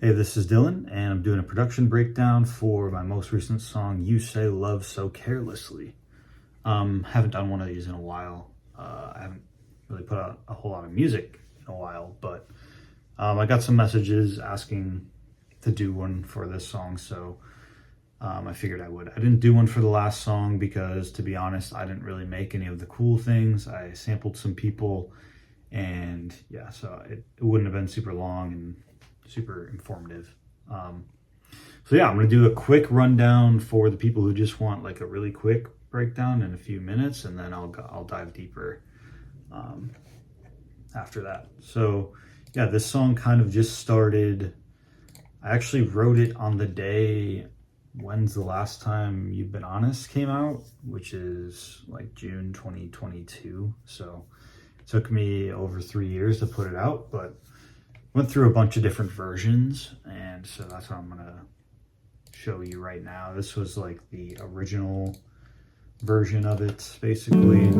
Hey, this is Dylan, and I'm doing a production breakdown for my most recent song, You Say Love So Carelessly. Haven't done one of these in a while. I haven't really put out a whole lot of music in a while, but I got some messages asking to do one for this song, so I figured I would. I didn't do one for the last song because, to be honest, I didn't really make any of the cool things. I sampled some people, and yeah, so it wouldn't have been super long and super informative. So yeah, I'm gonna do a quick rundown for the people who just want like a really quick breakdown in a few minutes, and then I'll dive deeper after that. So yeah, this song kind of just started. I actually wrote it on the day When's the Last Time You've Been Honest came out, which is like June 2022. So it took me over 3 years to put it out, but went through a bunch of different versions, and so that's what I'm gonna show you right now. This was like the original version of it, basically. So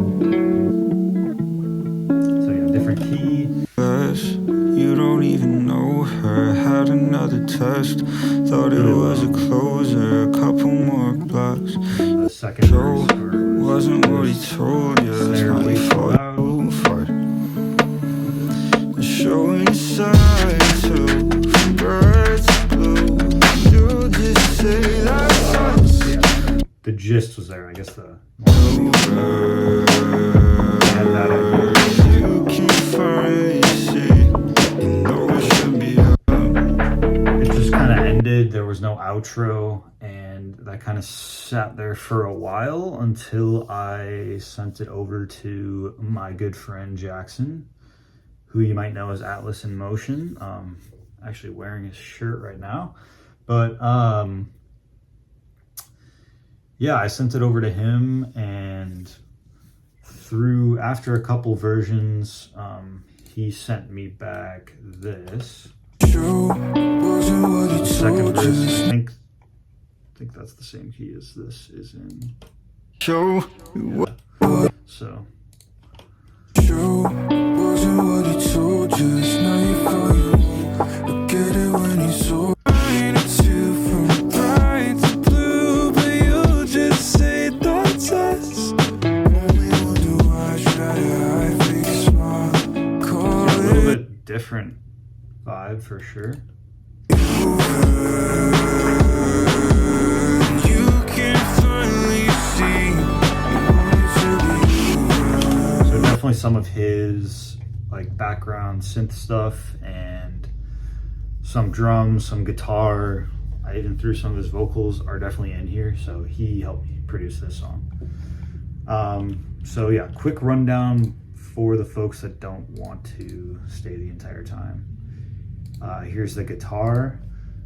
yeah, different key. You don't even know her, had another test, thought it was a closer, a couple more blocks. The second verse wasn't what he told you, it's not your fault. Showing sign to birds blue. You just say that's the gist was there, I guess. You can finally see, you know it should be up. It just kind of ended. There was no outro, and that kind of sat there for a while until I sent it over to my good friend Jackson, who you might know as dylxn. Actually wearing his shirt right now. But yeah, I sent it over to him, and after a couple versions, he sent me back this. The second verse, I think that's the same key as this is in. Yeah. So What he told you, it's not your fault. You get it when he's so it's you from bright to blue, but you just say that's us. Only wonder why I try to hide, fake smile. Call a little it bit different vibe for sure. You can finally see you wanted to be. So definitely some of his like background synth stuff, and some drums, some guitar. I even threw some of his vocals are definitely in here, so he helped me produce this song. So yeah, quick rundown for the folks that don't want to stay the entire time. Here's the guitar.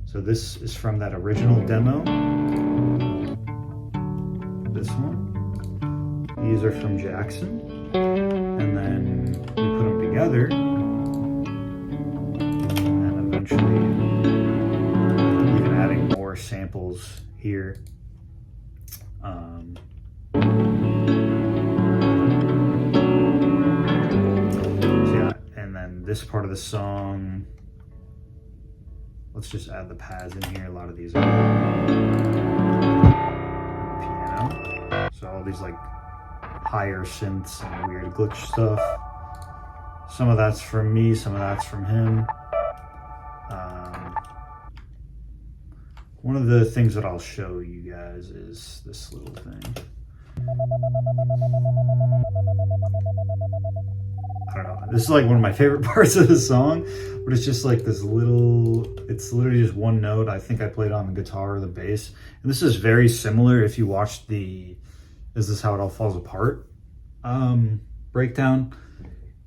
So this is from that original demo. This one. These are from Jackson. And then we put them together, and eventually even adding more samples here. So yeah, and then this part of the song, let's just add the pads in here. A lot of these are piano, so all these like higher synths and weird glitch stuff. Some of that's from me, some of that's from him. One of the things that I'll show you guys is this little thing. I don't know, this is like one of my favorite parts of the song, but it's just like this little, it's literally just one note. I think I played on the guitar or the bass, and this is very similar if you watched the Is This How It All Falls Apart breakdown.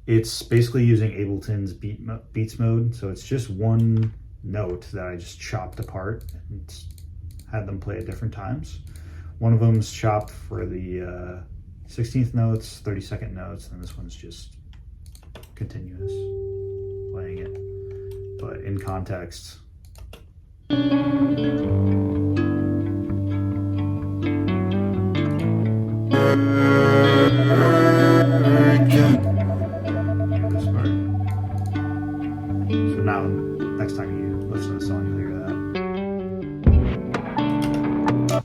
It's basically using Ableton's beats mode, so it's just one note that I just chopped apart and had them play at different times. One of them's chopped for the 16th notes, 32nd notes, and this one's just continuous playing it, but in context. This part. So now, next time you listen to the song, you'll hear that.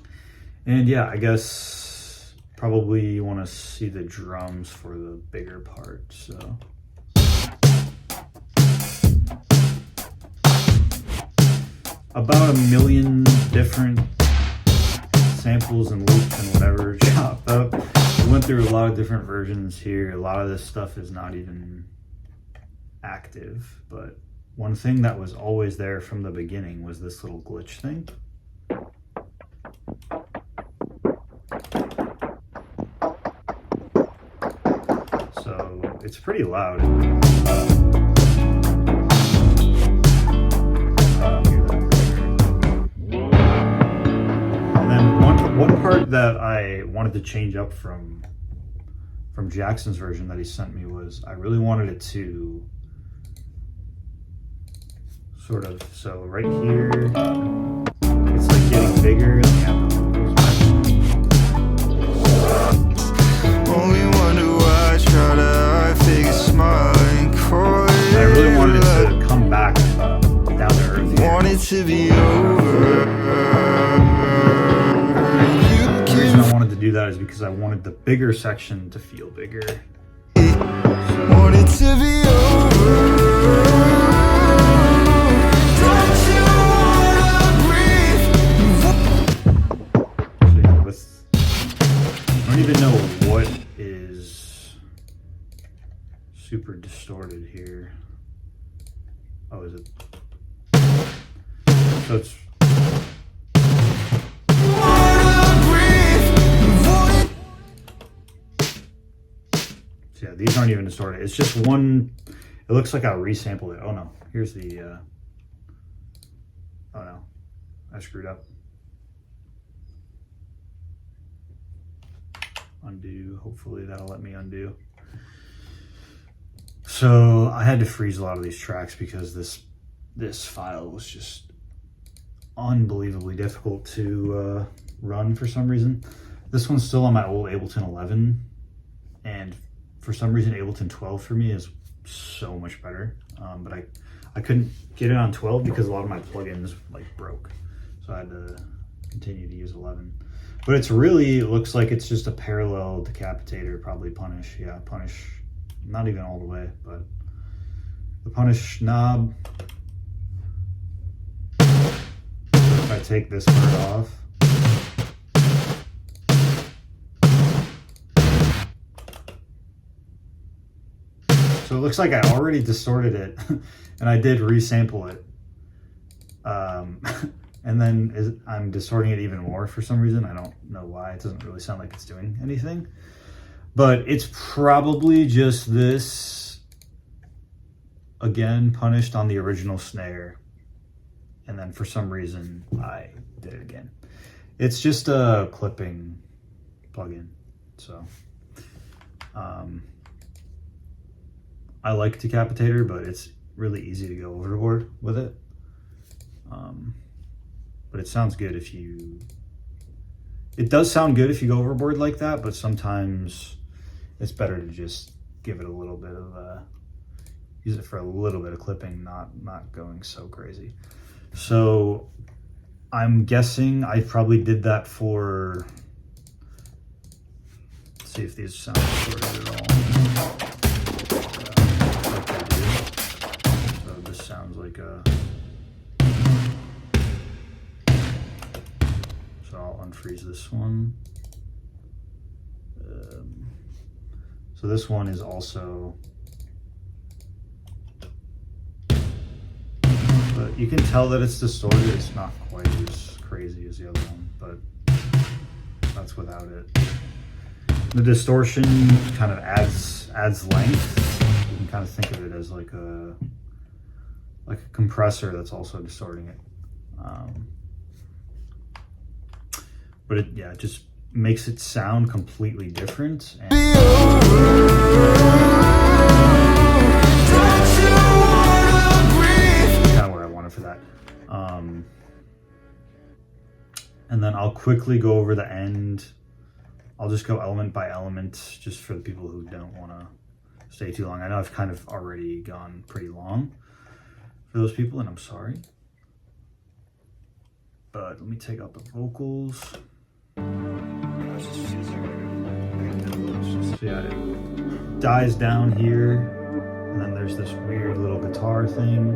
And yeah, I guess probably you want to see the drums for the bigger part, so. About 1 million different samples and loops and whatever chopped up. We went through a lot of different versions here. A lot of this stuff is not even active, but one thing that was always there from the beginning was this little glitch thing. So it's pretty loud. And then one part that I wanted to change up from Jackson's version that he sent me was I really wanted it to sort of, so right here, it's like getting bigger. Only wonder why I try to figure smiling. I really wanted it to come back down to earth here. Want it to be over. The reason I wanted to do that is because I wanted the bigger section to feel bigger. Want it to be over. I don't even know what is super distorted here. Oh, is it? So it's. So yeah, these aren't even distorted. It's just one. It looks like I resampled it. Oh no, here's the. Oh no, I screwed up. Undo, hopefully that'll let me undo. So I had to freeze a lot of these tracks because this file was just unbelievably difficult to run for some reason. This one's still on my old Ableton 11, and for some reason Ableton 12 for me is so much better. But I couldn't get it on 12 because a lot of my plugins like broke, so I had to continue to use 11. But it's really, it looks like it's just a parallel decapitator, probably Punish. Yeah, Punish, not even all the way, but the Punish knob. If I take this part off, so it looks like I already distorted it, and I did resample it. And then I'm distorting it even more for some reason. I don't know why. It doesn't really sound like it's doing anything. But it's probably just this, again, punished on the original snare. And then for some reason, I did it again. It's just a clipping plugin. So I like Decapitator, but it's really easy to go overboard with it. But it sounds good if you, it does sound good if you go overboard like that, but sometimes it's better to just give it a little bit of use it for a little bit of clipping, not going so crazy. So I'm guessing I probably did that for, let's see if these sound distorted at all. Like they do. So this sounds like a, so I'll unfreeze this one. So this one is also, but you can tell that it's distorted. It's not quite as crazy as the other one, but that's without it. The distortion kind of adds length. You can kind of think of it as like a compressor that's also distorting it. But it, yeah, it just makes it sound completely different. And kind of what I wanted for that. And then I'll quickly go over the end. I'll just go element by element, just for the people who don't want to stay too long. I know I've kind of already gone pretty long for those people, and I'm sorry. but let me take out the vocals. So yeah, it dies down here, and then there's this weird little guitar thing.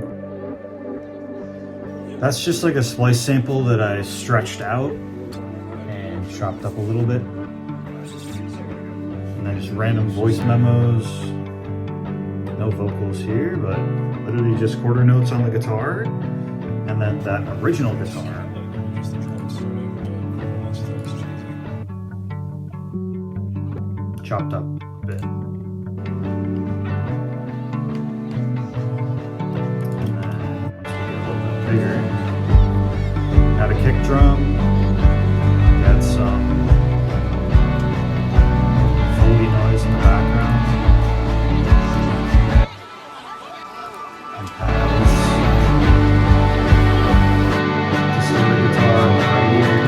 That's just like a splice sample that I stretched out and chopped up a little bit. And then just random voice memos. No vocals here, but literally just quarter notes on the guitar. And then that original guitar. Chopped up a bit. And then once we get a little bit bigger, got a kick drum, got some Foley noise in the background, and pads. Just a guitar right here.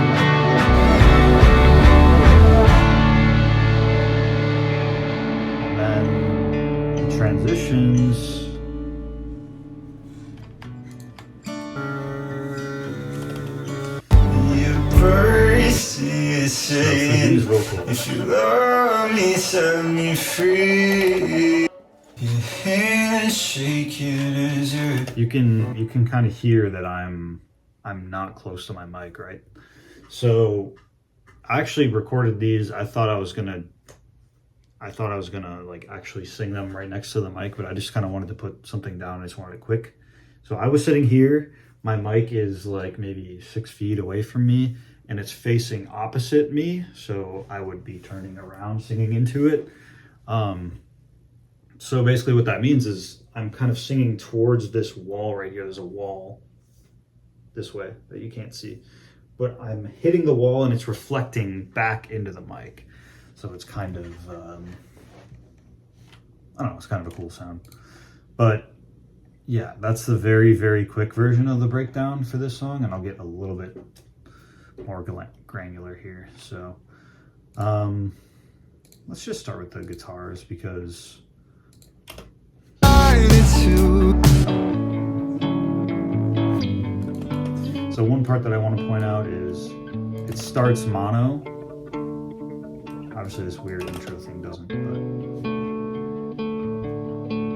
Transitions. If you love me, set me free. Your hands shaking as you can kind of hear that I'm not close to my mic, right? So I actually recorded these. I thought I was gonna like actually sing them right next to the mic, but I just kind of wanted to put something down. I just wanted it quick. So I was sitting here, my mic is like maybe 6 feet away from me, and it's facing opposite me. So I would be turning around singing into it. So basically what that means is I'm kind of singing towards this wall right here. There's a wall this way that you can't see, but I'm hitting the wall and it's reflecting back into the mic. So it's kind of, I don't know, it's kind of a cool sound. But yeah, that's the very, very quick version of the breakdown for this song, and I'll get a little bit more granular here. So let's just start with the guitars, because so one part that I want to point out is it starts mono. Obviously this weird intro thing doesn't, but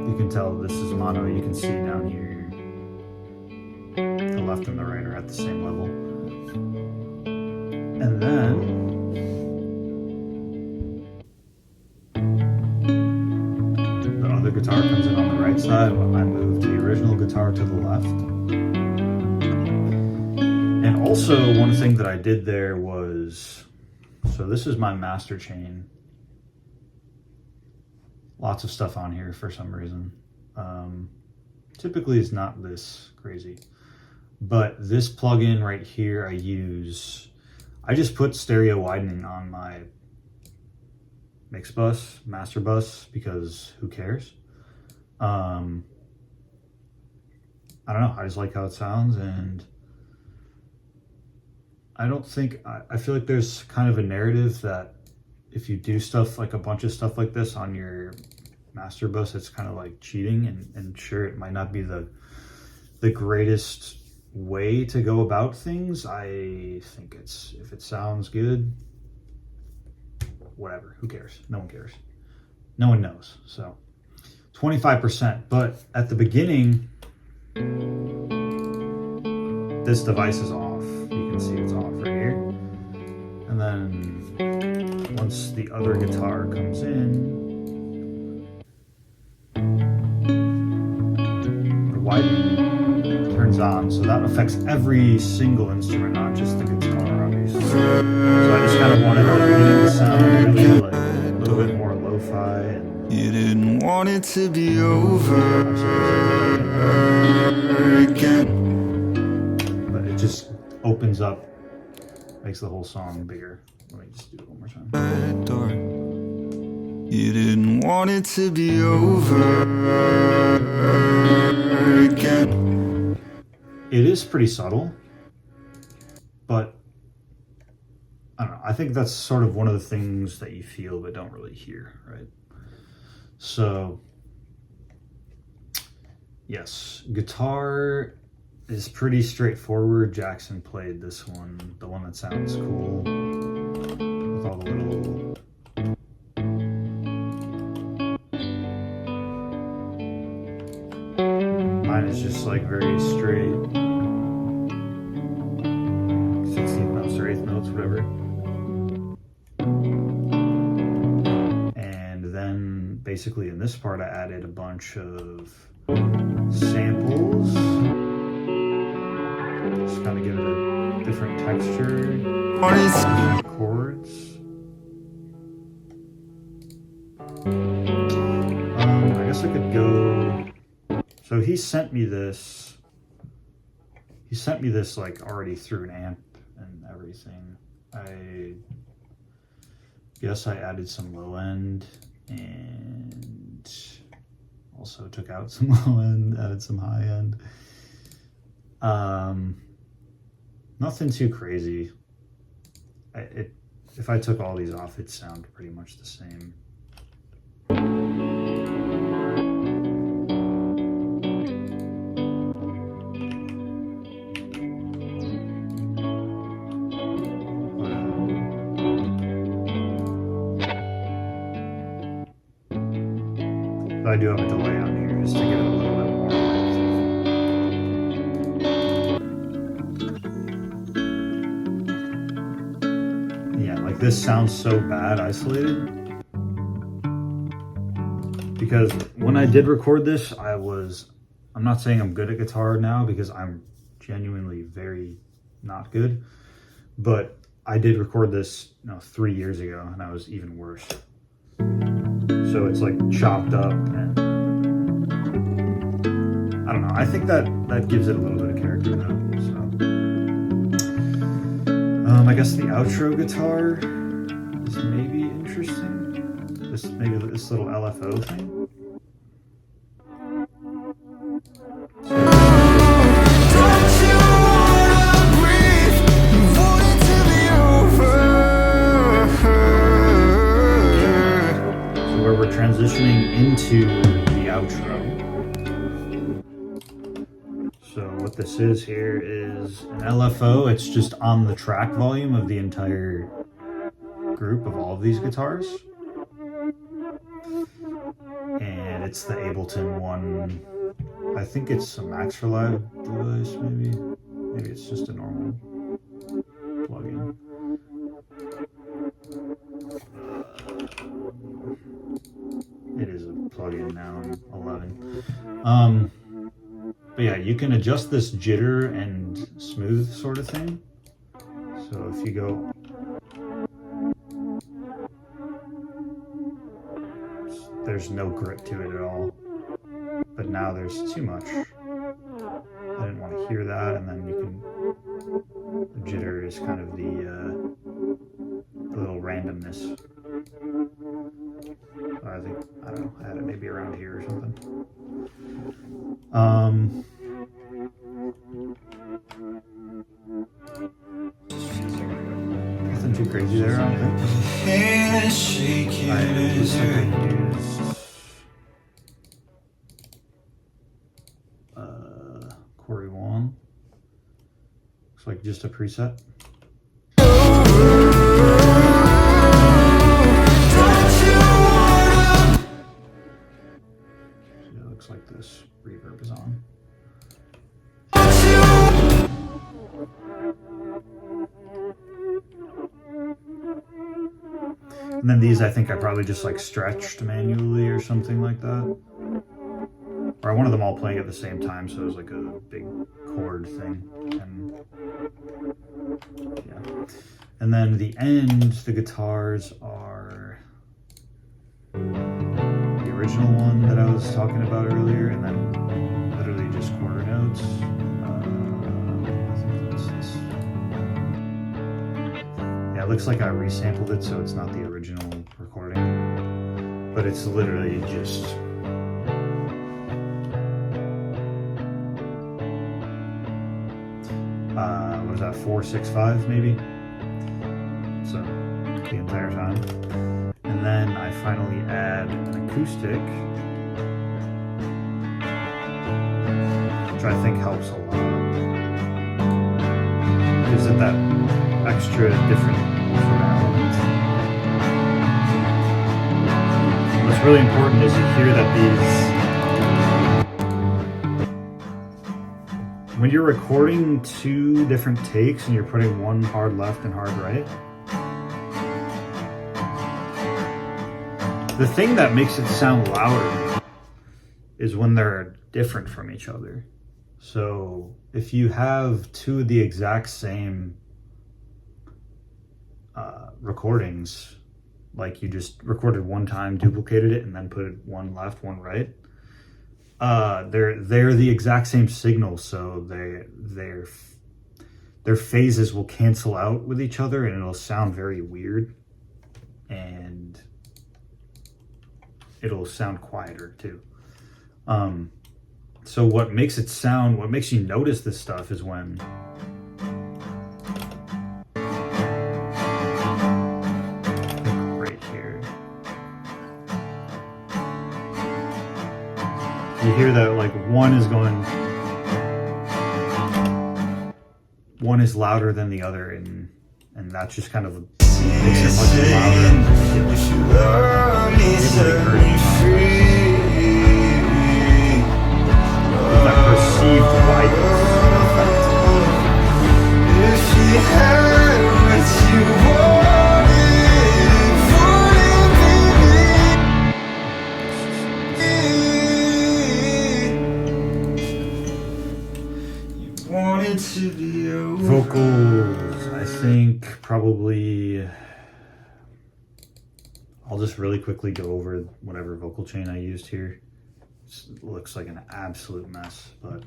you can tell this is mono. You can see down here the left and the right are at the same level. And then the other guitar comes in on the right side. I moved the original guitar to the left. And also one thing that I did there was, so this is my master chain. Lots of stuff on here for some reason. Typically it's not this crazy, but this plugin right here I just put stereo widening on my mix bus, master bus, because who cares? I don't know, I just like how it sounds, and I feel like there's kind of a narrative that if you do stuff like a bunch of stuff like this on your master bus, it's kind of like cheating, and sure, it might not be the greatest way to go about things. I think if it sounds good, whatever, who cares? No one cares. No one knows. So 25%, but at the beginning, this device is off. You can see it's off right here. And then once the other guitar comes in, the widening turns on. So that affects every single instrument, not just the guitar, obviously. So I just kind of wanted the beginning to sound really like a little bit more lo-fi. And you didn't want it to be over again. But it just opens up, makes the whole song bigger. Let me just do it one more time. Door. You didn't want it to be over again. It is pretty subtle, but I don't know. I think that's sort of one of the things that you feel but don't really hear, right? So yes, guitar is pretty straightforward. Jackson played this one, the one that sounds cool, with all the little mine is just like very straight 16th notes or 8th notes, whatever. And then basically in this part I added a bunch of samples, just kind of give it a different texture, chords. I guess I could go, so he sent me this like already through an amp and everything. I guess I added some low end and also took out some low end, added some high end. Nothing too crazy. If I took all these off, it'd sound pretty much the same. But I do have a delay on here just to give it a little bit more width. Yeah, like this sounds so bad isolated. Because when I did record this, I'm not saying I'm good at guitar now because I'm genuinely very not good. But I did record this 3 years ago and I was even worse. So it's like chopped up and I don't know. I think that gives it a little bit of character though. So I guess the outro guitar is maybe interesting. Maybe this little LFO thing. Transitioning into the outro. So what this is here is an LFO. It's just on the track volume of the entire group of all of these guitars. And it's the Ableton one. I think it's a Max for Live device, maybe. Maybe it's just a normal plugin. It is a plugin now in 11. But yeah, you can adjust this jitter and smooth sort of thing. So if you go, there's no grip to it at all. But now there's too much. I didn't want to hear that, and then you can, the jitter is kind of the little randomness. I don't know, I had it maybe around here or something. Nothing too crazy there, I don't think. I used Corey Wong. Looks like just a preset. Looks like this reverb is on. And then these I think I probably just like stretched manually or something like that. Or I wanted them all playing at the same time, so it was like a big chord thing. And yeah. And then the end, the guitars are the original one that I was talking about earlier, and then literally just quarter notes. I think that's this. Yeah, it looks like I resampled it, so it's not the original recording, but it's literally just what was that, 4/6/5 maybe? So the entire time. And then I finally add an acoustic, which I think helps a lot. with that extra different sort of element. What's really important is you hear that when you're recording 2 different takes and you're putting one hard left and hard right, the thing that makes it sound louder is when they're different from each other. So if you have 2 of the exact same recordings, like you just recorded one time, duplicated it, and then put one left, one right, they're the exact same signal, so their phases will cancel out with each other, and it'll sound very weird, and it'll sound quieter too. So what makes you notice this stuff is when right here, you hear that like one is louder than the other, and that's just kind of makes it much louder. That perceived whiteness effect. If she had what you wanted to be over. Vocals, I think probably I'll just really quickly go over whatever vocal chain I used here. It looks like an absolute mess, but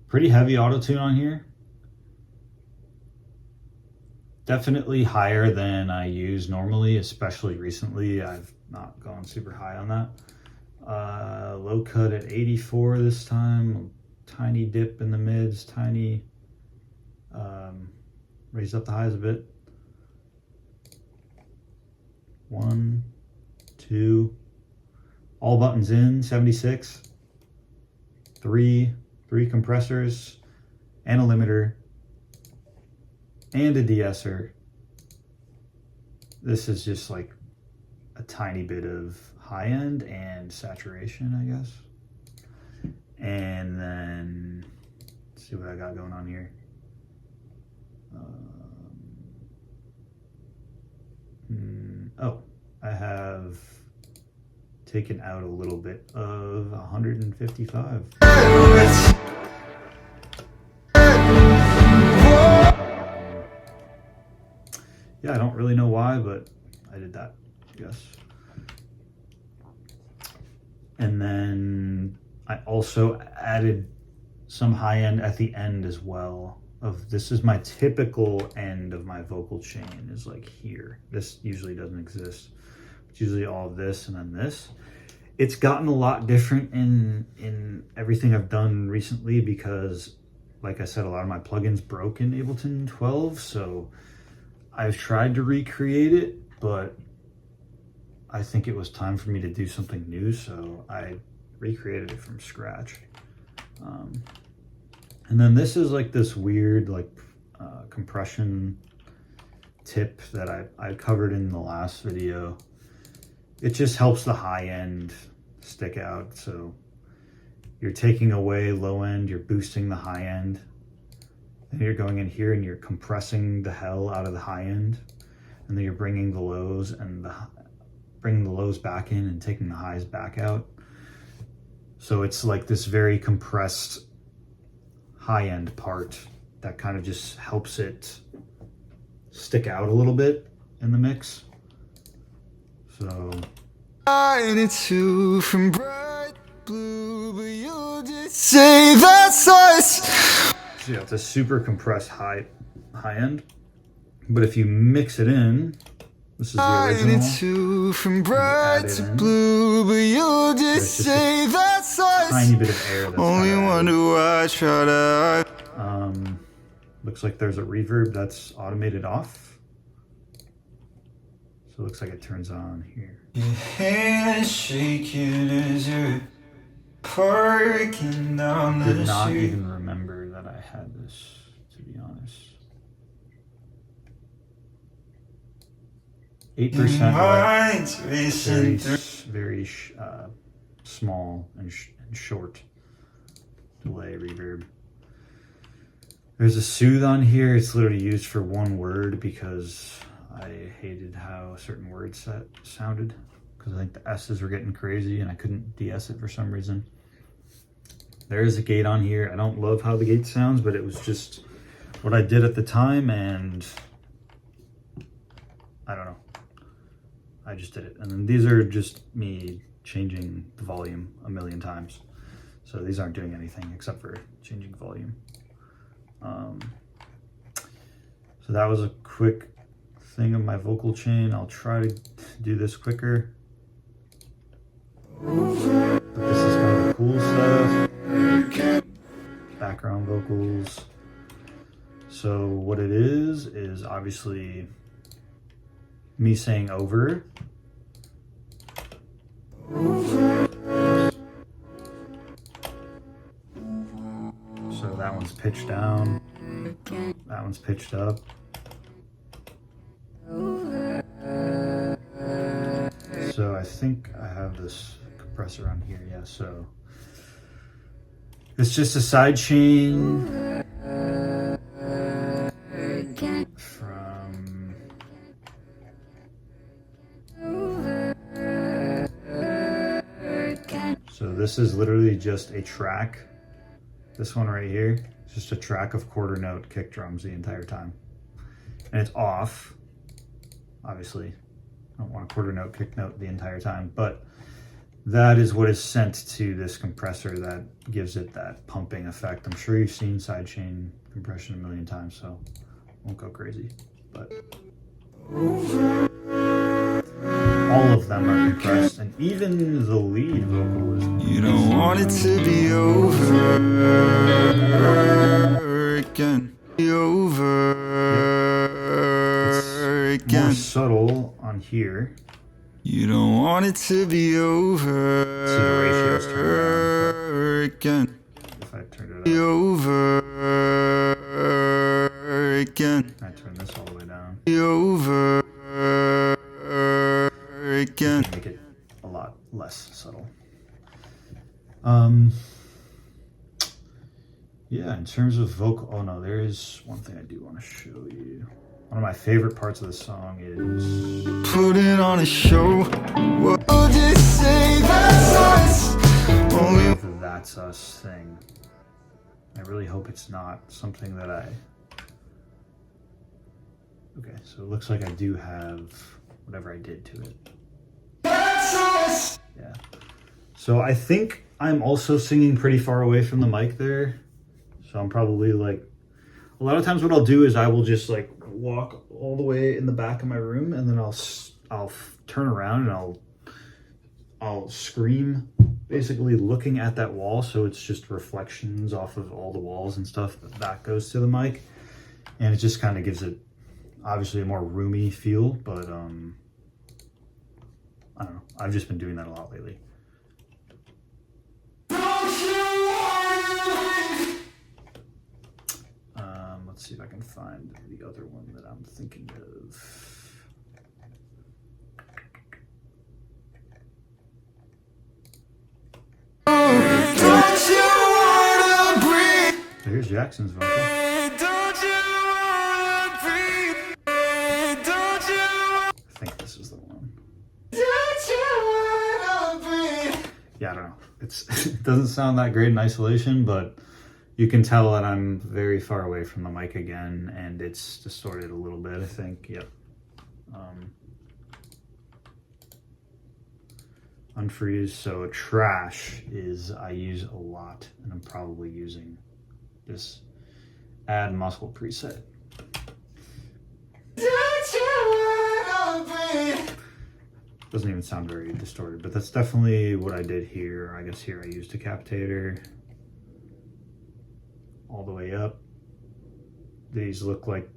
pretty heavy auto-tune on here. Definitely higher than I use normally, especially recently. I've not gone super high on that. Low cut at 84 this time. Tiny dip in the mids, tiny raised up the highs a bit. 1, 2, all buttons in, 76, 3 compressors, and a limiter, and a de-esser. This is just like a tiny bit of high end and saturation, I guess. And then, let's see what I got going on here. I have taken out a little bit of 155. Yeah, I don't really know why, but I did that, I guess. And then I also added some high end at the end as well. This is my typical end of my vocal chain, is like here. This usually doesn't exist. It's usually all of this and then this. It's gotten a lot different in everything I've done recently because, like I said, a lot of my plugins broke in Ableton 12, so I've tried to recreate it, but I think it was time for me to do something new, so I recreated it from scratch. And then this is like this weird compression tip that I covered in the last video. It just helps the high end stick out. So you're taking away low end, you're boosting the high end, and you're going in here and you're compressing the hell out of the high end, and then you're bringing the lows back in and taking the highs back out. So it's like this very compressed high end part that kind of just helps it stick out a little bit in the mix. So it's too from bright blue, but you just say that's us. So yeah, it's a super compressed high end, but if you mix it in, this is the original. It's too from bright to blue, but you just say that's us. Tiny bit of air. That's only wonder why I try to. Looks like there's a reverb that's automated off. So it looks like it turns on here. Your hands shaking as you're parking down the street. Did not even remember that I had 8% Minds very, racing through. very small and short delay reverb. There's a soothe on here. It's literally used for one word because I hated how certain words sounded, because I think the S's were getting crazy and I couldn't de-S it for some reason. There is a gate on here. I don't love how the gate sounds, but it was just what I did at the time, and I don't know. I just did it. And then these are just me changing the volume a million times. So these aren't doing anything except for changing volume. So that was a quick thing of my vocal chain. I'll try to do this quicker. But this is kind of the cool stuff. Background vocals. So what it is obviously me saying over. So that one's pitched down. That one's pitched up. So I think I have this compressor on here, yeah, so it's just a side chain from so this is literally just a track. This one right here is just a track of quarter note kick drums the entire time. And it's off, obviously. I don't want a quarter note kick note the entire time, but that is what is sent to this compressor that gives it that pumping effect. I'm sure you've seen sidechain compression a million times, so I won't go crazy, but all of them are compressed, and even the lead vocal is compressed. You don't want it to be over again. Be over again. More subtle on here. You don't want it to be over. See the ratios turn again. If I turn it Be up, over again. I turn this all the way down. Be over again. Make it a lot less subtle. Yeah, in terms of vocal, oh no, there is one thing I do want to show you. One of my favorite parts of the song is Putting on a show. What would you say that's us? Only the "That's Us" thing. I really hope it's not something that okay, so it looks like I do have whatever I did to it. that's us. Yeah. So I think I'm also singing pretty far away from the mic there. So I'm probably like, a lot of times what I'll do is I will just like walk all the way in the back of my room, and then I'll turn around and I'll scream, basically looking at that wall. So it's just reflections off of all the walls and stuff that goes to the mic. And it just kind of gives it obviously a more roomy feel, but I don't know. I've just been doing that a lot lately. Let's see if I can find the other one that I'm thinking of. Don't you wanna breathe? So here's Jackson's vocal. Don't you wanna breathe? Don't you? I think this is the one. Don't you wanna breathe? Yeah, I don't know. It doesn't sound that great in isolation, but you can tell that I'm very far away from the mic again, and it's distorted a little bit, I think. Yep. Unfreeze. So trash is I use a lot, and I'm probably using this add muscle preset. Don't you wanna breathe? Doesn't even sound very distorted, but that's definitely what I did here. I guess here I used a captator all the way up. These look like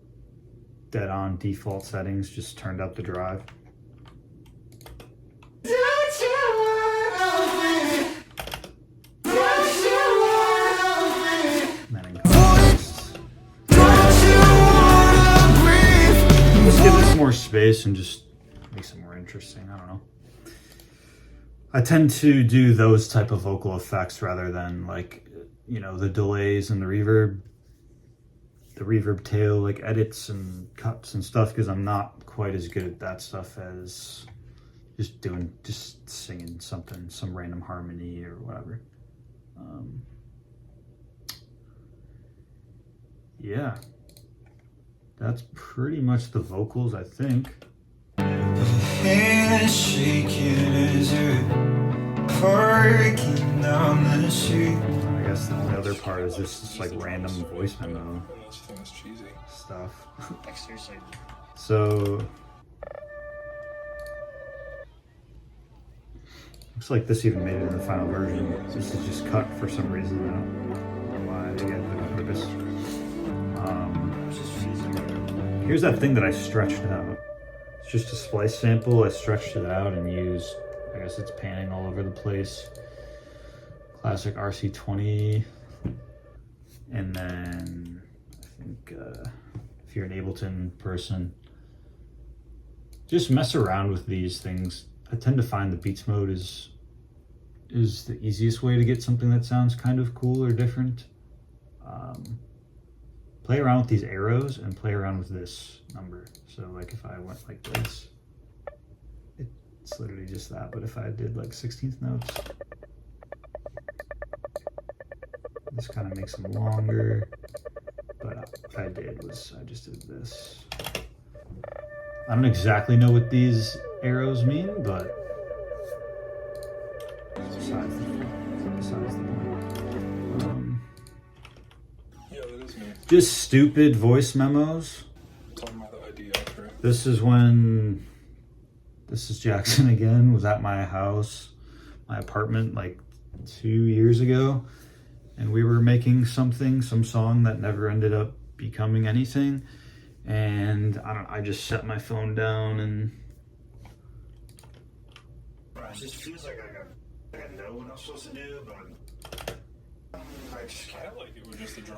dead on default settings, just turned up the drive. Don't you wanna breathe? Don't you wanna breathe? And then in context, Don't you wanna breathe? let's give this more space and just makes it more interesting. I don't know. I tend to do those type of vocal effects rather than like, you know, the delays and the reverb tail, like edits and cuts and stuff, because I'm not quite as good at that stuff as just singing something, some random harmony or whatever. Yeah, that's pretty much the vocals, I think. Hands shaking as you're parking down the street. I guess the only other part is this like random voice memo stuff. So looks like this even made it in the final version. This is just cut for some reason. I don't know why. They got it on purpose. Here's that thing that I stretched out. It's just a splice sample. I stretched it out and used, I guess it's panning all over the place. Classic RC20. And then I think if you're an Ableton person, just mess around with these things. I tend to find the beats mode is the easiest way to get something that sounds kind of cool or different. Play around with these arrows and play around with this number. So like if I went like this, it's literally just that. But if I did like 16th notes, this kind of makes them longer. But what I did was I just did this. I don't exactly know what these arrows mean, but besides the point. Just stupid voice memos. This is Jackson again, was at my house, my apartment like 2 years ago, and we were making some song that never ended up becoming anything. And I just set my phone down and it just feels like I know what I'm supposed to do, but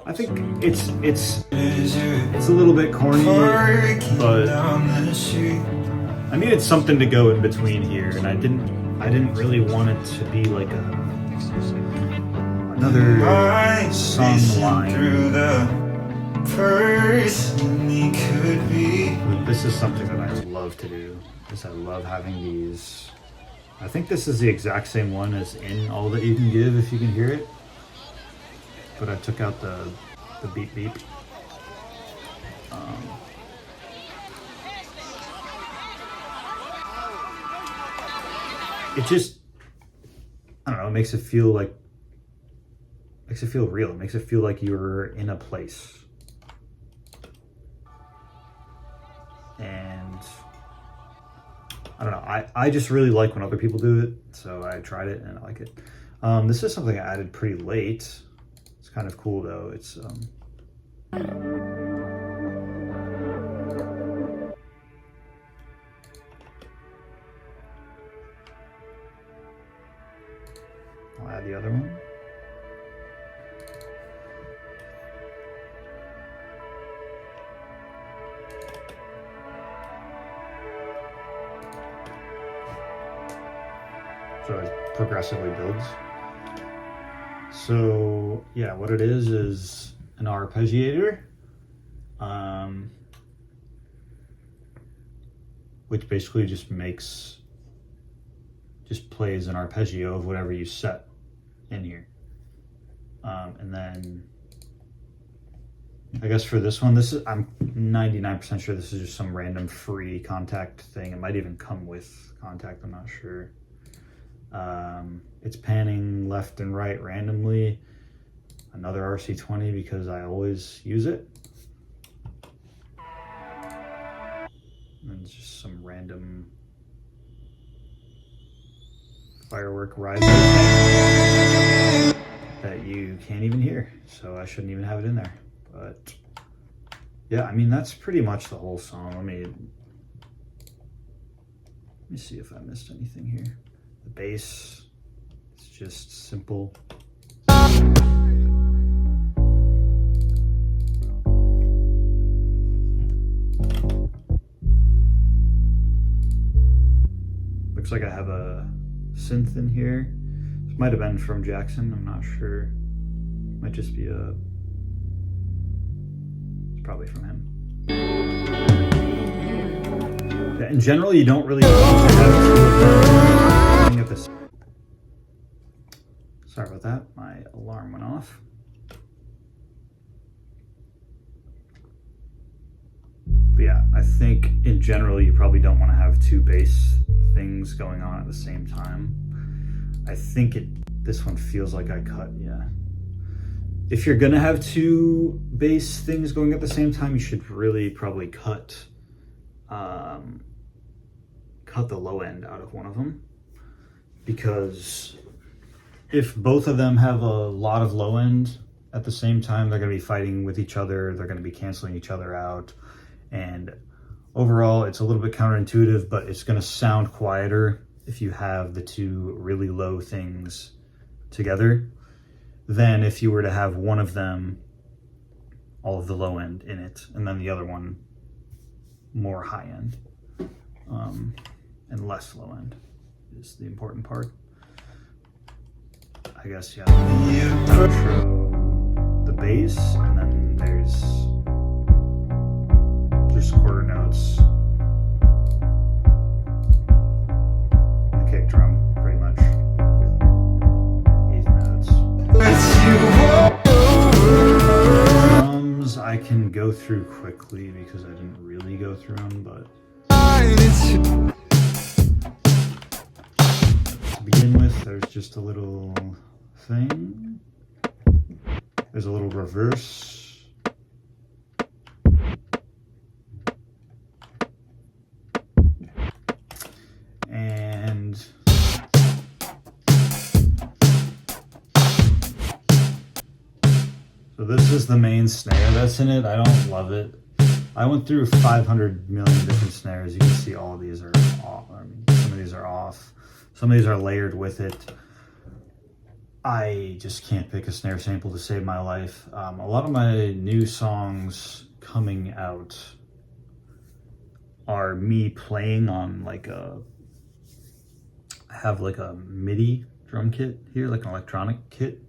I think it's a little bit corny, but I needed something to go in between here, and I didn't really want it to be like another song line. This is something that I love to do, because I love having these. I think this is the exact same one as in All That You Can Give, if you can hear it. But I took out the beep beep. It just, I don't know, it makes it feel real. It makes it feel like you're in a place. And I don't know, I just really like when other people do it, so I tried it and I like it. This is something I added pretty late. It's kind of cool though. It's I'll add the other one. So it progressively builds. So yeah, what it is an arpeggiator, which basically just plays an arpeggio of whatever you set in here. And then I guess for this one, I'm 99% sure this is just some random free contact thing. It might even come with contact, I'm not sure. It's panning left and right randomly. Another RC20 because I always use it. And it's just some random firework riser that you can't even hear, so I shouldn't even have it in there. But yeah, I mean, that's pretty much the whole song. Let me see if I missed anything here. The bass, it's just simple. Looks like I have a synth in here. This might have been from Jackson, I'm not sure. Might just be it's probably from him. Yeah, in general, you don't really need to have two of them playing at this. Sorry about that, my alarm went off. But yeah, I think in general you probably don't want to have two bass things going on at the same time. I think this one feels like I cut, yeah. If you're gonna have two bass things going at the same time, you should really probably cut the low end out of one of them, because if both of them have a lot of low end at the same time, they're gonna be fighting with each other, they're gonna be canceling each other out, and overall it's a little bit counterintuitive, but it's gonna sound quieter if you have the two really low things together than if you were to have one of them all of the low end in it and then the other one more high end, and less low end is the important part. I guess, yeah. Outro, the bass, and then there's just quarter notes, and the kick drum, pretty much. Eighth notes. Drums I can go through quickly because I didn't really go through them, but to begin with, there's just a little thing. There's a little reverse. And so this is the main snare that's in it. I don't love it. I went through 500 million different snares. You can see all of these are off. I mean, some of these are off. Some of these are layered with it. I just can't pick a snare sample to save my life. A lot of my new songs coming out are me playing on I have like a MIDI drum kit here, like an electronic kit,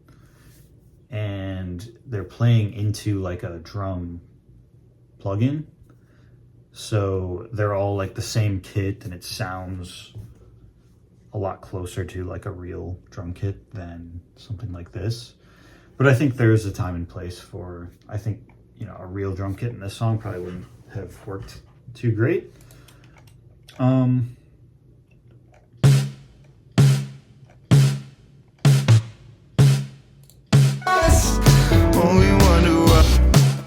and they're playing into like a drum plugin. So they're all like the same kit, and it sounds a lot closer to like a real drum kit than something like this. But I think there's a time and place for, I think, you know, a real drum kit in this song probably wouldn't have worked too great.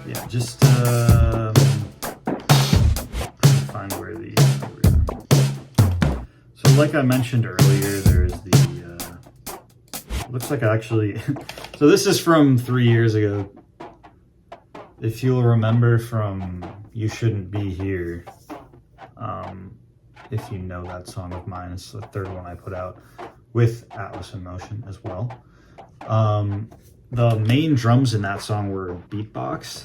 Yeah, just find where the so like I mentioned earlier, there's the looks like I actually so this is from 3 years ago. If you'll remember from You Shouldn't Be Here, if you know that song of mine, it's the third one I put out with Atlas in Motion as well. The main drums in that song were beatbox,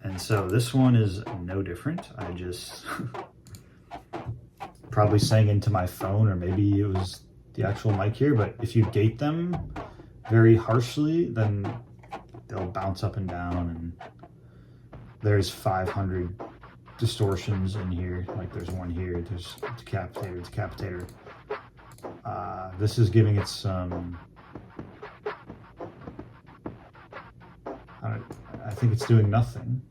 and so this one is no different. I just probably sang into my phone, or maybe it was the actual mic here, but if you gate them very harshly, then they'll bounce up and down, and there's 500 distortions in here. Like there's one here, there's decapitator. This is giving it some, I think it's doing nothing.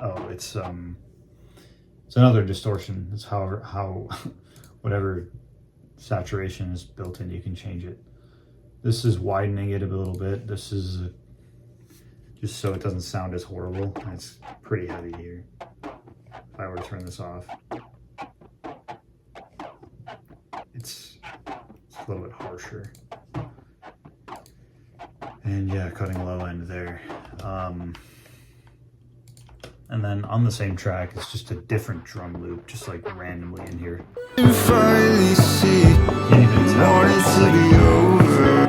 Oh, it's another distortion. It's how whatever saturation is built in, you can change it. This is widening it a little bit. This is just so it doesn't sound as horrible. It's pretty heavy here. If I were to turn this off, it's a little bit harsher. And yeah, cutting low end there. And then on the same track, it's just a different drum loop, just like randomly in here. Finally see, Can't even tell. to be over.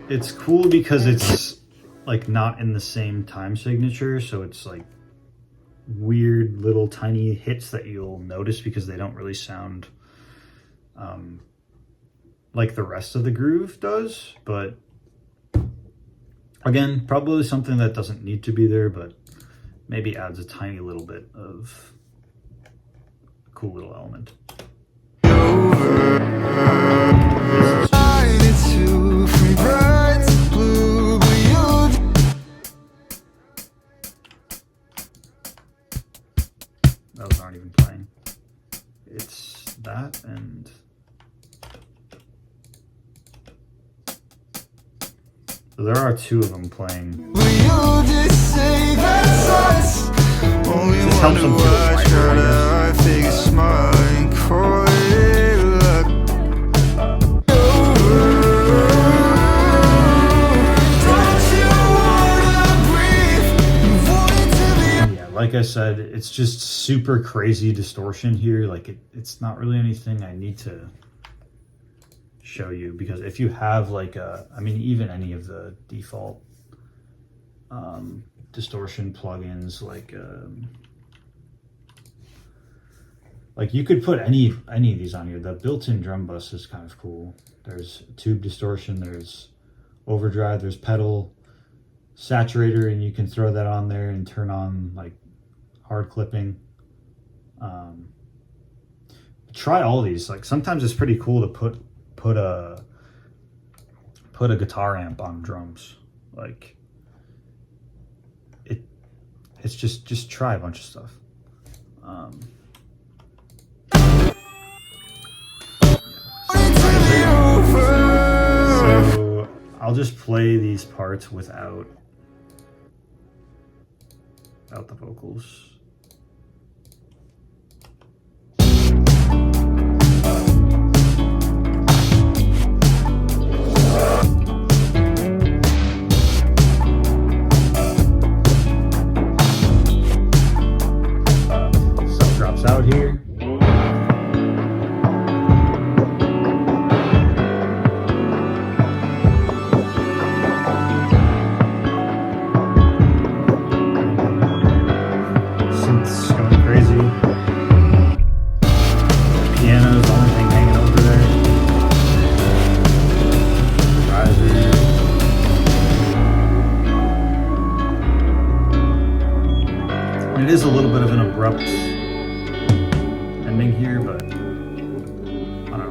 It's cool because it's like not in the same time signature, so it's like weird little tiny hits that you'll notice because they don't really sound like the rest of the groove does. But again, probably something that doesn't need to be there, but maybe adds a tiny little bit of a cool little element. Those aren't even playing. It's that and so there are two of them playing. This helps them feel lighter, I guess. Like I said, it's just super crazy distortion here. Like it's not really anything I need to show you, because if you have like I mean, even any of the default distortion plugins, like you could put any of these on here. The built-in drum bus is kind of cool. There's tube distortion, there's overdrive, there's pedal, saturator, and you can throw that on there and turn on like hard clipping. Try all these. Like sometimes it's pretty cool to put a guitar amp on drums. Like it's just try a bunch of stuff. So I'll just play these parts without the vocals. Stuff drops out here. It is a little bit of an abrupt ending here, but I don't know.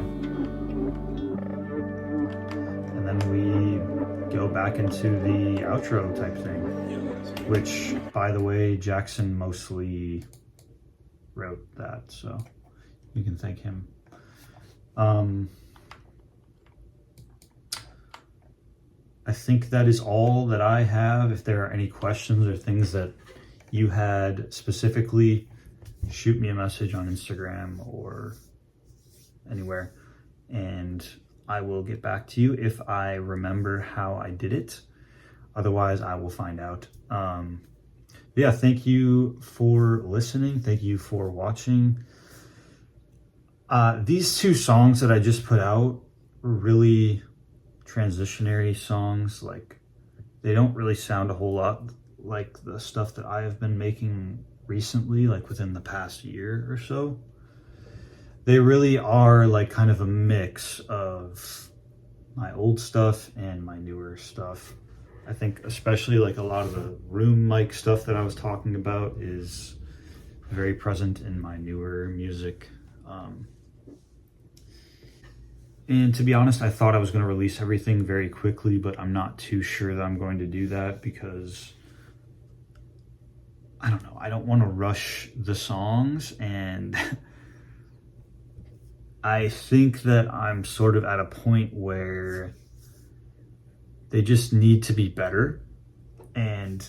And then we go back into the outro type thing, which, by the way, Jackson mostly wrote that, so you can thank him. I think that is all that I have. If there are any questions or things that you had specifically, shoot me a message on Instagram or anywhere, and I will get back to you if I remember how I did it. Otherwise, I will find out. Yeah, thank you for listening. Thank you for watching. These two songs that I just put out were really transitionary songs. Like, they don't really sound a whole lot like the stuff that I have been making recently, like within the past year or so. They really are like kind of a mix of my old stuff and my newer stuff. I think especially like a lot of the room mic stuff that I was talking about is very present in my newer music. And to be honest, I thought I was going to release everything very quickly, but I'm not too sure that I'm going to do that because I don't know. I don't want to rush the songs, and I think that I'm sort of at a point where they just need to be better. And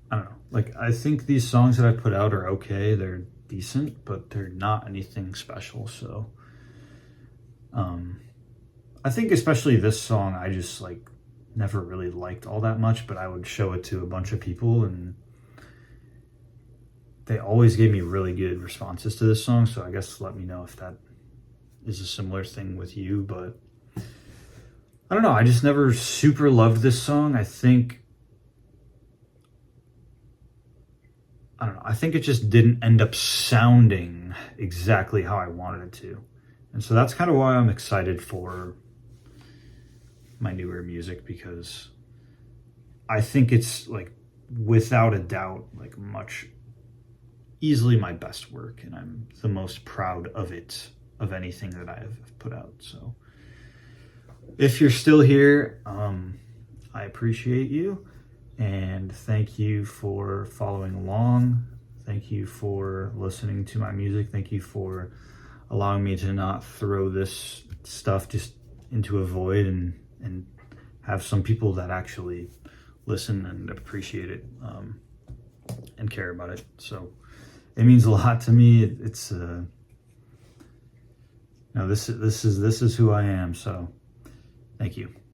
I don't know. Like, I think these songs that I put out are okay. They're decent, but they're not anything special. So I think especially this song, I just like never really liked all that much, but I would show it to a bunch of people and they always gave me really good responses to this song. So I guess let me know if that is a similar thing with you. But I don't know, I just never super loved this song. I don't know, I think it just didn't end up sounding exactly how I wanted it to. And so that's kind of why I'm excited for my newer music, because I think it's like without a doubt like much easily my best work, and I'm the most proud of it, of anything that I have put out. So if you're still here, I appreciate you, and thank you for following along. Thank you for listening to my music. Thank you for allowing me to not throw this stuff just into a void, and have some people that actually listen and appreciate it, and care about it. So it means a lot to me. It's this is who I am. So thank you.